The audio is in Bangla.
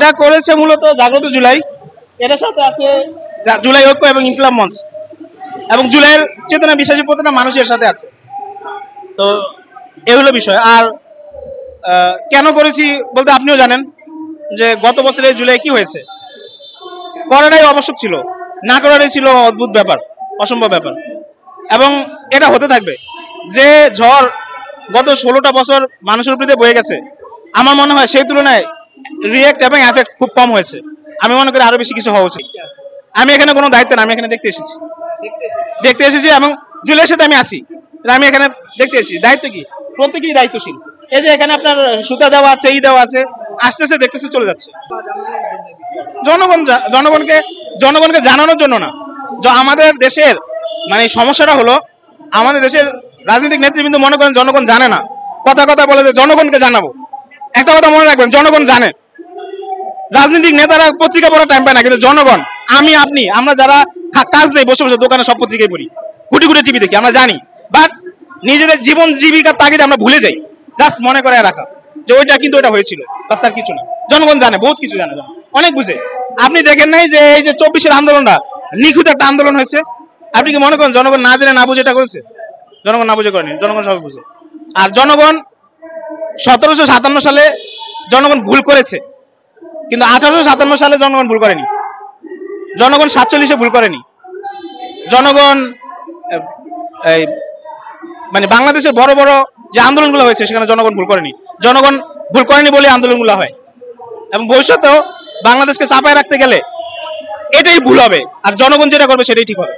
এরা করেছে মূলত জাগ্রত জুলাই, এদের সাথে আছে জুলাই ঐক্য এবং ইনকিলাব মঞ্চ, এবং জুলাইয়ের চেতনা বিশ্বাসী প্রতিটা মানুষের সাথে আছে। তো এই হলো বিষয়। আর কেন করেছি বলতে আপনিও জানেন যে গত বছরের জুলাই কি হয়েছে, করাটাই আবশ্যক ছিল, না করাটাই ছিল অদ্ভুত ব্যাপার, অসম্ভব ব্যাপার, এবং এটা হতে থাকবে। যে ঝড় গত 16টা বছর মানুষের উপরে বয়ে গেছে, আমার মনে হয় সেই তুলনায় রিয়েক্ট এবং এফেক্ট খুব কম হয়েছে। আমি মনে করি আরো বেশি কিছু হওয়া উচিত। আমি এখানে কোনো দায়িত্ব না, আমি এখানে দেখতে এসেছি এবং জুলাইয়ের সাথে আমি আছি, আমি এখানে দেখতে এসেছি। দায়িত্ব কি, প্রত্যেকেই দায়িত্বশীল। এই যে এখানে আপনার সুতা দেওয়া আছে, ই দেওয়া আছে, আসতেছে, দেখতেছে, চলে যাচ্ছে। জনগণকে জানানোর জন্য না। আমাদের দেশের মানে সমস্যাটা হলো, আমাদের দেশের রাজনৈতিক নেতৃবৃন্দ মনে করেন জনগণ জানে না, কথা বলে যে জনগণকে জানাবো। একটা কথা মনে রাখবেন, জনগণ জানে। রাজনৈতিক নেতারা পত্রিকা পড়ার টাইম পায় না, কিন্তু জনগণ, আমি, আপনি, আমরা যারা কাজ নেই, বসে বসে দোকানে সব পত্রিকায় পড়ি, কোটি কোটি টিভি দেখি, আমরা জানি, বাট নিজেদের জীবন জীবিকার তাগিদে আমরা ভুলে যাই। জাস্ট মনে করে রাখা যে ওইটা কিন্তু ওইটা হয়েছিল, বাস, তার কিছু না। জনগণ জানে, বহুত কিছু জানে, অনেক বুঝে। আপনি দেখেন নাই যে এই যে 24-এর আন্দোলনটা নিখুঁত একটা আন্দোলন হয়েছে? আপনি কি মনে করেন জনগণ না জেনে না বুঝে এটা করেছে? জনগণ না বুঝে করেনি, জনগণ সবাই বুঝে। আর জনগণ 1757 সালে জনগণ ভুল করেছে, কিন্তু 1857 সালে জনগণ ভুল করেনি, জনগণ 47-এ ভুল করেনি, জনগণ মানে বাংলাদেশের বড় বড় যে আন্দোলনগুলো হয়েছে সেখানে জনগণ ভুল করেনি। জনগণ ভুল করেনি বলে আন্দোলনগুলো হয়, এবং ভবিষ্যতেও বাংলাদেশকে চাপায় রাখতে গেলে এটাই ভুল হবে, আর জনগণ যেটা করবে সেটাই ঠিক হবে।